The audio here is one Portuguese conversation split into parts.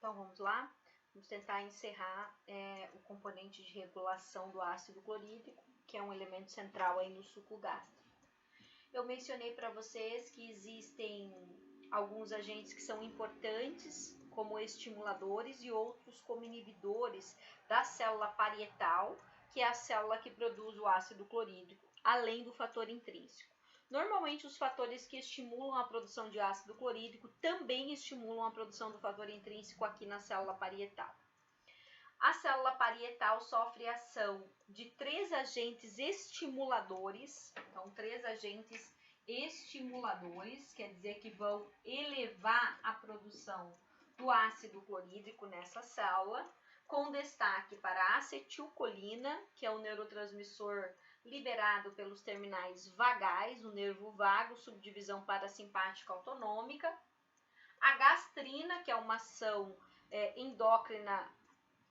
Então vamos lá, vamos tentar encerrar o componente de regulação do ácido clorídrico, que é um elemento central aí no suco gástrico. Eu mencionei para vocês que existem alguns agentes que são importantes como estimuladores e outros como inibidores da célula parietal, que é a célula que produz o ácido clorídrico, além do fator intrínseco. Normalmente, os fatores que estimulam a produção de ácido clorídrico também estimulam a produção do fator intrínseco aqui na célula parietal. A célula parietal sofre ação de 3 agentes estimuladores, então 3 agentes estimuladores, quer dizer que vão elevar a produção do ácido clorídrico nessa célula, com destaque para a acetilcolina, que é o neurotransmissor liberado pelos terminais vagais, o nervo vago, subdivisão parasimpática autonômica, a gastrina, que é uma ação endócrina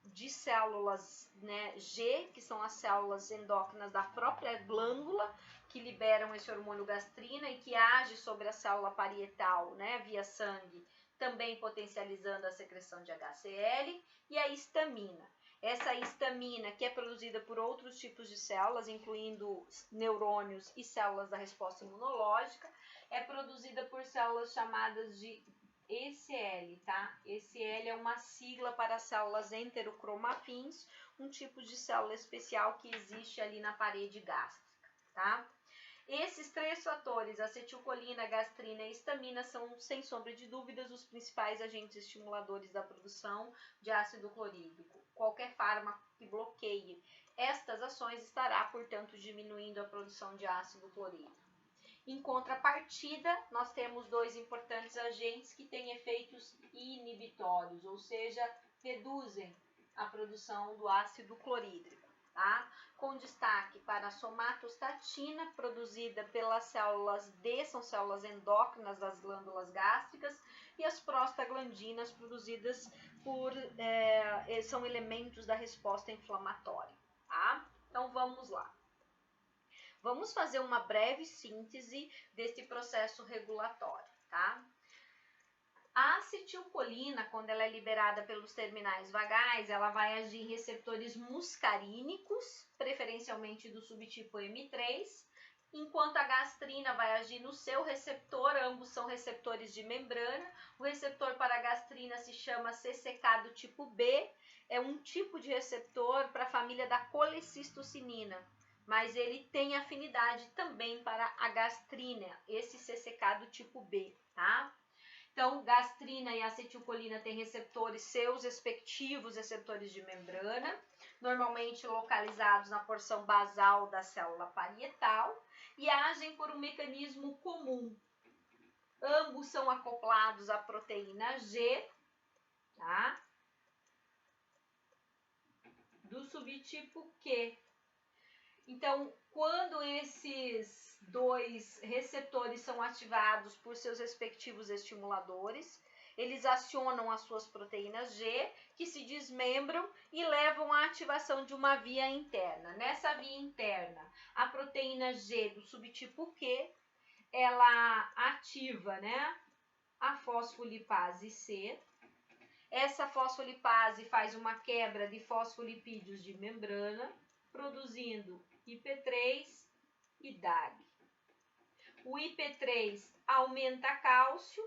de células G, que são as células endócrinas da própria glândula, que liberam esse hormônio gastrina e que age sobre a célula parietal, via sangue, também potencializando a secreção de HCl, e a histamina. Essa histamina, que é produzida por outros tipos de células, incluindo neurônios e células da resposta imunológica, é produzida por células chamadas de ECL, tá? ECL é uma sigla para células enterocromafins, um tipo de célula especial que existe ali na parede gástrica, tá? Esses 3 fatores, acetilcolina, gastrina e histamina, são, sem sombra de dúvidas, os principais agentes estimuladores da produção de ácido clorídrico. Qualquer fármaco que bloqueie estas ações estará, portanto, diminuindo a produção de ácido clorídrico. Em contrapartida, nós temos 2 importantes agentes que têm efeitos inibitórios, ou seja, reduzem a produção do ácido clorídrico. Tá? Com destaque para a somatostatina, produzida pelas células D, são células endócrinas das glândulas gástricas, e as prostaglandinas, produzidas são elementos da resposta inflamatória. Tá? Então vamos lá. Vamos fazer uma breve síntese desse processo regulatório. Tá? A acetilcolina, quando ela é liberada pelos terminais vagais, ela vai agir em receptores muscarínicos, preferencialmente do subtipo M3, enquanto a gastrina vai agir no seu receptor, ambos são receptores de membrana. O receptor para a gastrina se chama CCK do tipo B, é um tipo de receptor para a família da colecistocinina, mas ele tem afinidade também para a gastrina, esse CCK do tipo B, tá? Então, gastrina e acetilcolina têm receptores, seus respectivos receptores de membrana, normalmente localizados na porção basal da célula parietal, e agem por um mecanismo comum. Ambos são acoplados à proteína G, tá? Do subtipo Q. Então, quando esses 2 receptores são ativados por seus respectivos estimuladores, eles acionam as suas proteínas G, que se desmembram e levam à ativação de uma via interna. Nessa via interna, a proteína G do subtipo Q, ela ativa, a fosfolipase C. Essa fosfolipase faz uma quebra de fosfolipídios de membrana, produzindo IP3 e DAG. O IP3 aumenta cálcio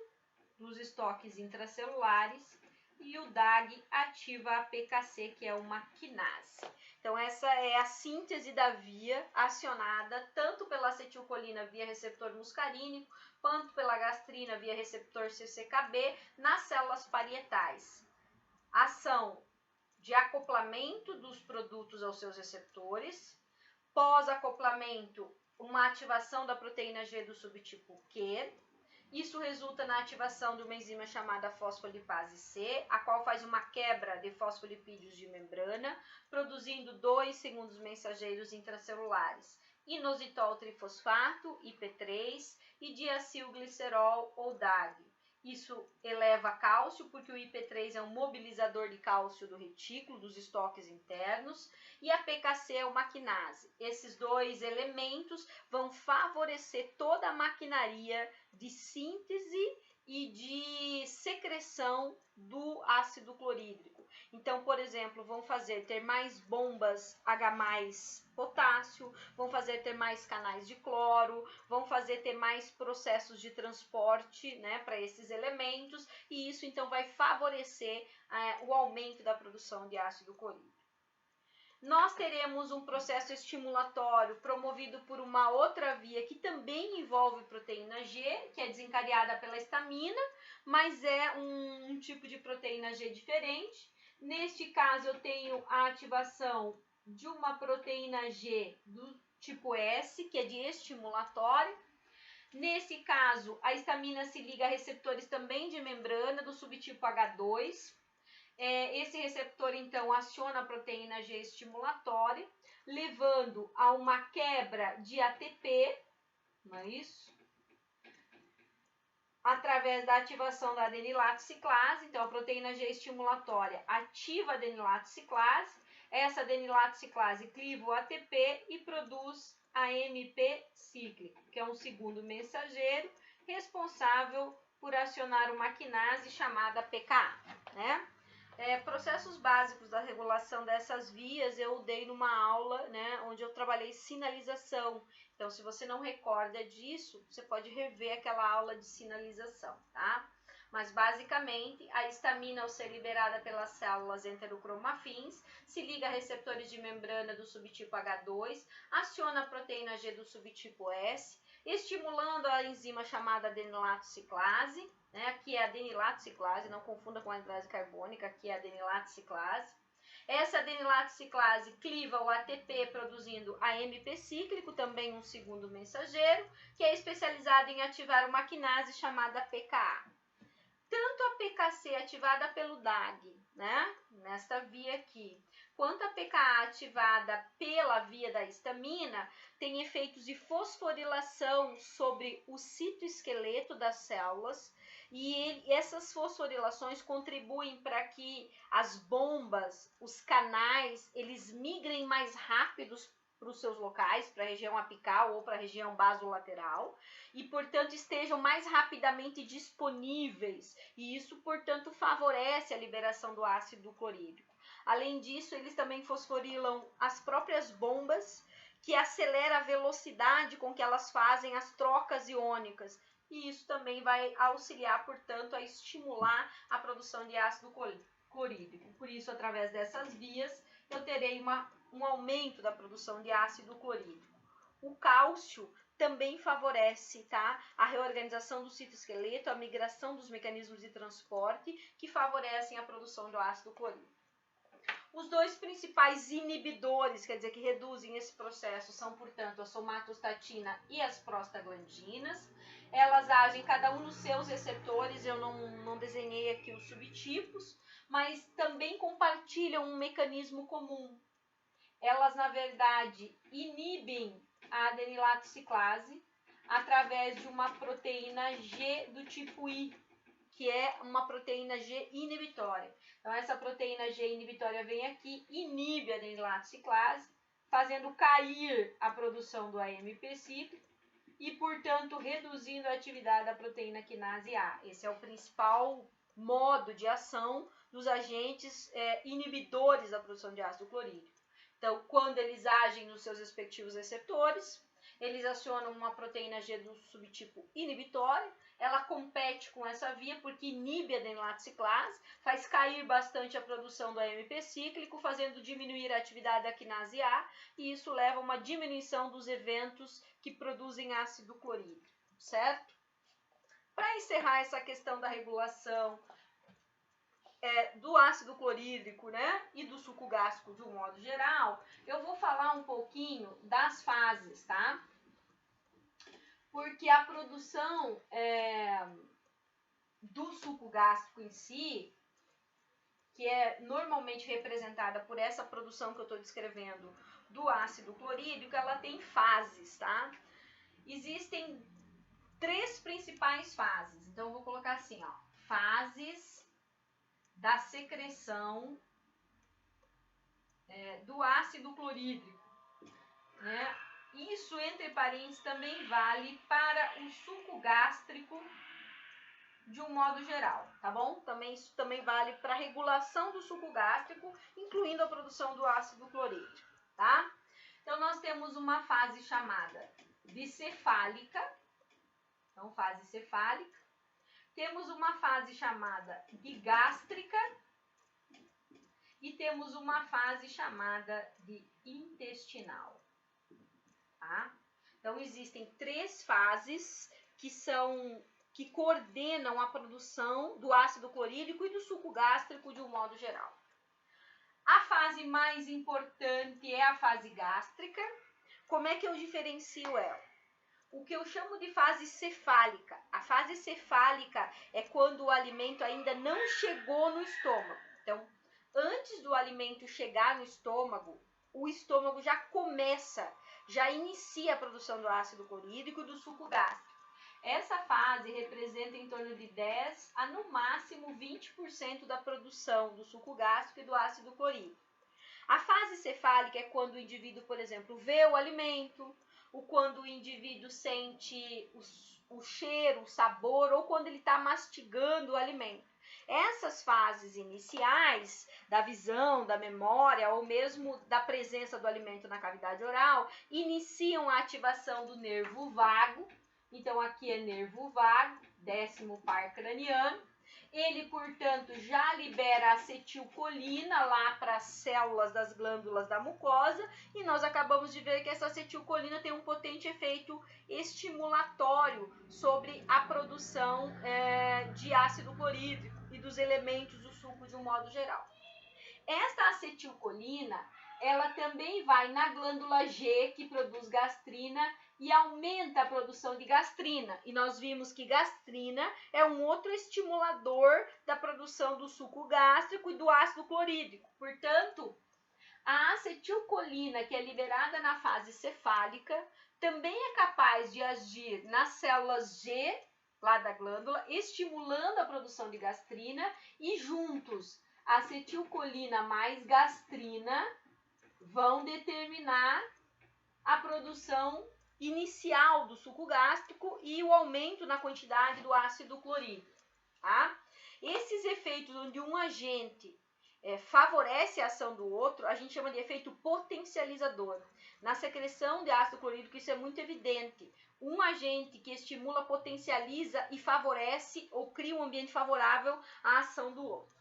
dos estoques intracelulares e o DAG ativa a PKC, que é uma quinase. Então, essa é a síntese da via acionada tanto pela acetilcolina via receptor muscarínico, quanto pela gastrina via receptor CCKB nas células parietais. Ação de acoplamento dos produtos aos seus receptores, pós-acoplamento, uma ativação da proteína G do subtipo Q. Isso resulta na ativação de uma enzima chamada fosfolipase C, a qual faz uma quebra de fosfolipídios de membrana, produzindo 2 segundos mensageiros intracelulares, inositol trifosfato, IP3, e diacilglicerol ou DAG. Isso eleva cálcio, porque o IP3 é um mobilizador de cálcio do retículo, dos estoques internos, e a PKC é uma quinase. Esses 2 elementos vão favorecer toda a maquinaria de síntese e de secreção do ácido clorídrico. Então, por exemplo, vão ter mais bombas H+ potássio, vão ter mais canais de cloro, vão ter mais processos de transporte, né, para esses elementos, e isso então vai favorecer o aumento da produção de ácido clorídrico. Nós teremos um processo estimulatório promovido por uma outra via que também envolve proteína G, que é desencadeada pela histamina, mas é um tipo de proteína G diferente. Neste caso, eu tenho a ativação de uma proteína G do tipo S, que é de estimulatório. Nesse caso, a histamina se liga a receptores também de membrana do subtipo H2. Esse receptor, então, aciona a proteína G estimulatória, levando a uma quebra de ATP, não é isso? Através da ativação da adenilato ciclase. Então, a proteína G estimulatória ativa a adenilato ciclase. Essa adenilato ciclase cliva o ATP e produz AMP cíclico, que é um segundo mensageiro responsável por acionar uma quinase chamada pKa, né? Processos básicos da regulação dessas vias eu dei numa aula, né, onde eu trabalhei sinalização. Então, se você não recorda disso, você pode rever aquela aula de sinalização, tá? Mas, basicamente, a histamina, ao ser liberada pelas células enterocromafins, se liga a receptores de membrana do subtipo H2, aciona a proteína G do subtipo S, estimulando a enzima chamada adenilato ciclase, né? Aqui é a adenilato ciclase, não confunda com a anidrose carbônica, aqui é a adenilato ciclase. Essa adenilato ciclase cliva o ATP produzindo AMP cíclico, também um segundo mensageiro, que é especializado em ativar uma quinase chamada pKa. Tanto a PKC ativada pelo DAG, né, nesta via aqui, quanto a pKa ativada pela via da histamina, tem efeitos de fosforilação sobre o citoesqueleto das células, e essas fosforilações contribuem para que as bombas, os canais, eles migrem mais rápidos para os seus locais, para a região apical ou para a região basolateral, e, portanto, estejam mais rapidamente disponíveis, e isso, portanto, favorece a liberação do ácido clorídrico. Além disso, eles também fosforilam as próprias bombas, que acelera a velocidade com que elas fazem as trocas iônicas, e isso também vai auxiliar, portanto, a estimular a produção de ácido clorídrico. Por isso, através dessas vias, eu terei um aumento da produção de ácido clorídrico. O cálcio também favorece, tá, a reorganização do citoesqueleto, a migração dos mecanismos de transporte, que favorecem a produção do ácido clorídrico. Os dois principais inibidores, quer dizer, que reduzem esse processo, são, portanto, a somatostatina e as prostaglandinas. Elas agem cada um nos seus receptores, eu não desenhei aqui os subtipos, mas também compartilham um mecanismo comum. Elas, na verdade, inibem a adenilato ciclase através de uma proteína G do tipo I, que é uma proteína G inibitória. Então, essa proteína G inibitória vem aqui, inibe a adenilato ciclase, fazendo cair a produção do AMP cíclico e, portanto, reduzindo a atividade da proteína quinase A. Esse é o principal modo de ação dos agentes inibidores da produção de ácido clorídrico. Então, quando eles agem nos seus respectivos receptores, eles acionam uma proteína G do subtipo inibitório, ela compete com essa via porque inibe a adenilato ciclase, faz cair bastante a produção do AMP cíclico, fazendo diminuir a atividade da quinase A, e isso leva a uma diminuição dos eventos que produzem ácido clorídrico, certo? Para encerrar essa questão da regulação do ácido clorídrico, né, e do suco gástrico de um modo geral, eu vou falar um pouquinho das fases, tá? Porque a produção do suco gástrico em si, que é normalmente representada por essa produção que eu estou descrevendo do ácido clorídrico, ela tem fases, tá? Existem 3 principais fases. Então, eu vou colocar assim, ó, fases da secreção do ácido clorídrico, né? Isso, entre parênteses, também vale para o suco gástrico de um modo geral, tá bom? Isso também vale para regulação do suco gástrico, incluindo a produção do ácido clorídrico, tá? Então, nós temos uma fase chamada bicefálica, então fase cefálica. Temos uma fase chamada digástrica e temos uma fase chamada de intestinal, tá? Então, existem 3 fases que coordenam a produção do ácido clorídrico e do suco gástrico de um modo geral. A fase mais importante é a fase gástrica. Como é que eu diferencio ela? O que eu chamo de fase cefálica. A fase cefálica é quando o alimento ainda não chegou no estômago. Então, antes do alimento chegar no estômago, o estômago já inicia a produção do ácido clorídrico e do suco gástrico. Essa fase representa em torno de 10 a no máximo 20% da produção do suco gástrico e do ácido clorídrico. A fase cefálica é quando o indivíduo, por exemplo, vê o alimento, ou quando o indivíduo sente o cheiro, o sabor, ou quando ele está mastigando o alimento. Essas fases iniciais da visão, da memória ou mesmo da presença do alimento na cavidade oral iniciam a ativação do nervo vago. Então, aqui é nervo vago, 10º par craniano. Ele, portanto, já libera acetilcolina lá para as células das glândulas da mucosa e nós acabamos de ver que essa acetilcolina tem um potente efeito estimulatório sobre a produção de ácido clorídrico e dos elementos do suco de um modo geral. Esta acetilcolina, ela também vai na glândula G, que produz gastrina, e aumenta a produção de gastrina. E nós vimos que gastrina é um outro estimulador da produção do suco gástrico e do ácido clorídrico. Portanto, a acetilcolina, que é liberada na fase cefálica, também é capaz de agir nas células G, lá da glândula, estimulando a produção de gastrina, e juntos, acetilcolina mais gastrina vão determinar a produção inicial do suco gástrico e o aumento na quantidade do ácido clorídrico, tá? Esses efeitos onde um agente favorece a ação do outro, a gente chama de efeito potencializador. Na secreção de ácido clorídrico isso é muito evidente. Um agente que estimula, potencializa e favorece ou cria um ambiente favorável à ação do outro.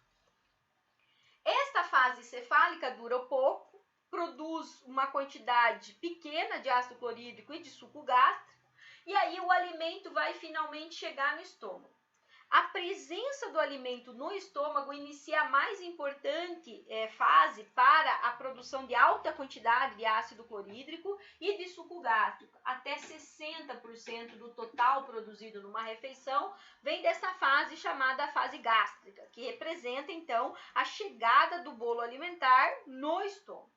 Esta fase cefálica dura pouco, produz uma quantidade pequena de ácido clorídrico e de suco gástrico, e aí o alimento vai finalmente chegar no estômago. A presença do alimento no estômago inicia a mais importante fase para a produção de alta quantidade de ácido clorídrico e de suco gástrico. Até 60% do total produzido numa refeição vem dessa fase chamada fase gástrica, que representa então a chegada do bolo alimentar no estômago.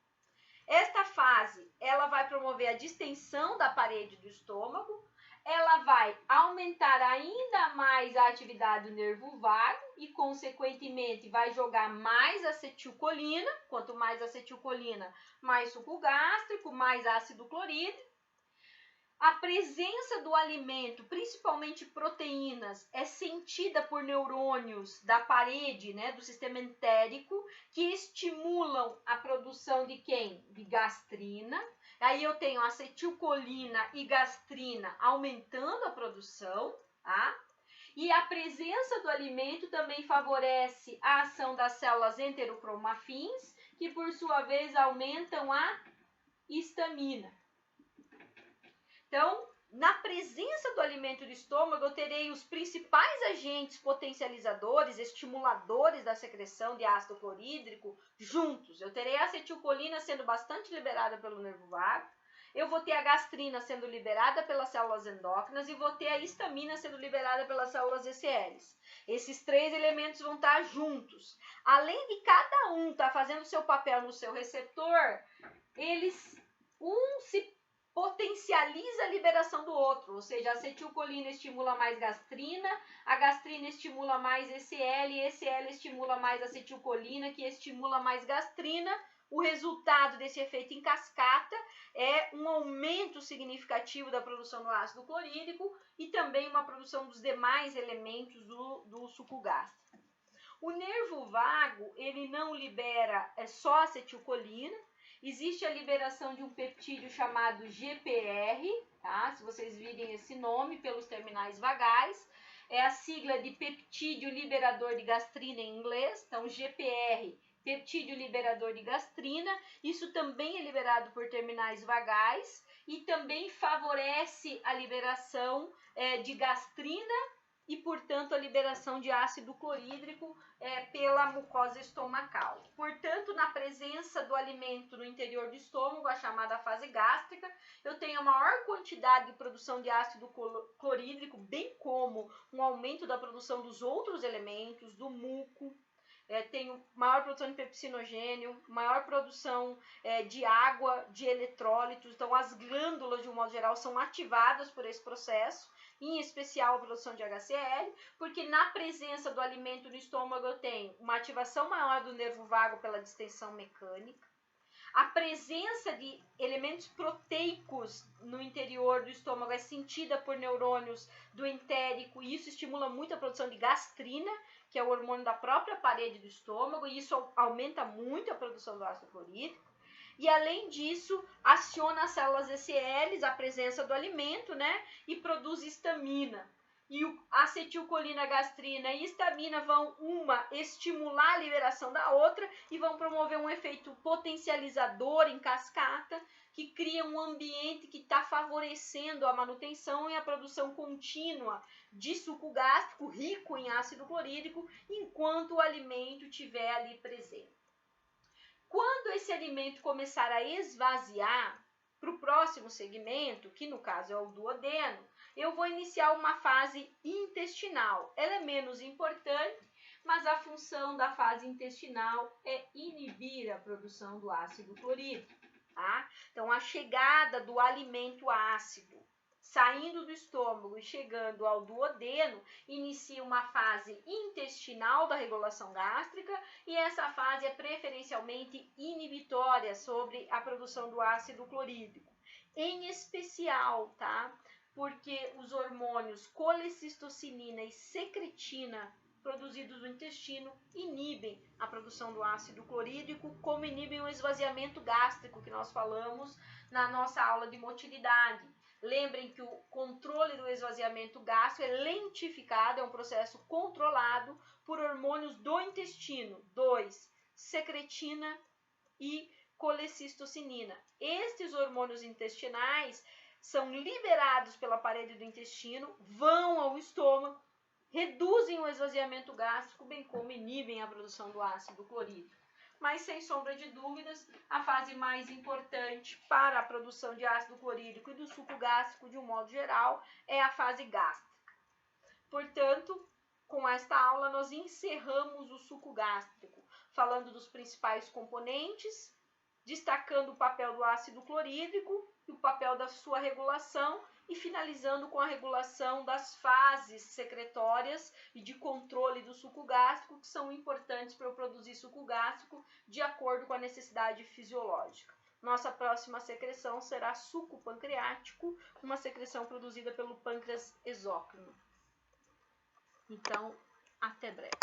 Esta fase, ela vai promover a distensão da parede do estômago, ela vai aumentar ainda mais a atividade do nervo vago e, consequentemente, vai jogar mais acetilcolina. Quanto mais acetilcolina, mais suco gástrico, mais ácido clorídrico. A presença do alimento, principalmente proteínas, é sentida por neurônios da parede, do sistema entérico, que estimulam a produção de quem? De gastrina. Aí eu tenho acetilcolina e gastrina aumentando a produção, tá? E a presença do alimento também favorece a ação das células enterocromafins, que por sua vez aumentam a histamina. Então, na presença do alimento do estômago, eu terei os principais agentes potencializadores, estimuladores da secreção de ácido clorídrico juntos. Eu terei a acetilcolina sendo bastante liberada pelo nervo vago, eu vou ter a gastrina sendo liberada pelas células endócrinas e vou ter a histamina sendo liberada pelas células ECLs. Esses 3 elementos vão estar juntos. Além de cada um estar fazendo seu papel no seu receptor, um se potencializa a liberação do outro, ou seja, a acetilcolina estimula mais gastrina, a gastrina estimula mais ECL, e ECL estimula mais acetilcolina, que estimula mais gastrina, O resultado desse efeito em cascata é um aumento significativo da produção do ácido clorídrico e também uma produção dos demais elementos do suco gástrico. O nervo vago, ele não libera só acetilcolina, existe a liberação de um peptídeo chamado GPR, tá? Se vocês virem esse nome pelos terminais vagais, é a sigla de peptídeo liberador de gastrina em inglês, então GPR, peptídeo liberador de gastrina, isso também é liberado por terminais vagais e também favorece a liberação de gastrina e, portanto, a liberação de ácido clorídrico pela mucosa estomacal. Portanto, na presença do alimento no interior do estômago, a chamada fase gástrica, eu tenho a maior quantidade de produção de ácido clorídrico, bem como um aumento da produção dos outros elementos, do muco, tenho maior produção de pepsinogênio, maior produção de água, de eletrólitos. Então, as glândulas, de um modo geral, são ativadas por esse processo, em especial a produção de HCl, porque na presença do alimento no estômago eu tenho uma ativação maior do nervo vago pela distensão mecânica, a presença de elementos proteicos no interior do estômago é sentida por neurônios do entérico e isso estimula muito a produção de gastrina, que é o hormônio da própria parede do estômago, e isso aumenta muito a produção do ácido clorídrico. E além disso, aciona as células ECLs, a presença do alimento, né? E produz histamina. E a acetilcolina, gastrina e histamina vão estimular a liberação da outra e vão promover um efeito potencializador em cascata que cria um ambiente que está favorecendo a manutenção e a produção contínua de suco gástrico rico em ácido clorídrico enquanto o alimento estiver ali presente. Quando esse alimento começar a esvaziar para o próximo segmento, que no caso é o duodeno, eu vou iniciar uma fase intestinal. Ela é menos importante, mas a função da fase intestinal é inibir a produção do ácido clorídrico, tá? Então, a chegada do alimento ácido saindo do estômago e chegando ao duodeno, inicia uma fase intestinal da regulação gástrica e essa fase é preferencialmente inibitória sobre a produção do ácido clorídrico. Em especial, tá? Porque os hormônios colecistocinina e secretina produzidos no intestino inibem a produção do ácido clorídrico, como inibem o esvaziamento gástrico que nós falamos na nossa aula de motilidade. Lembrem que o controle do esvaziamento gástrico é lentificado, é um processo controlado por hormônios do intestino, 2, secretina e colecistocinina. Estes hormônios intestinais são liberados pela parede do intestino, vão ao estômago, reduzem o esvaziamento gástrico, bem como inibem a produção do ácido clorídrico. Mas, sem sombra de dúvidas, a fase mais importante para a produção de ácido clorídrico e do suco gástrico, de um modo geral, é a fase gástrica. Portanto, com esta aula, nós encerramos o suco gástrico, falando dos principais componentes, destacando o papel do ácido clorídrico e o papel da sua regulação, e finalizando com a regulação das fases secretórias e de controle do suco gástrico, que são importantes para eu produzir suco gástrico de acordo com a necessidade fisiológica. Nossa próxima secreção será suco pancreático, uma secreção produzida pelo pâncreas exócrino. Então, até breve.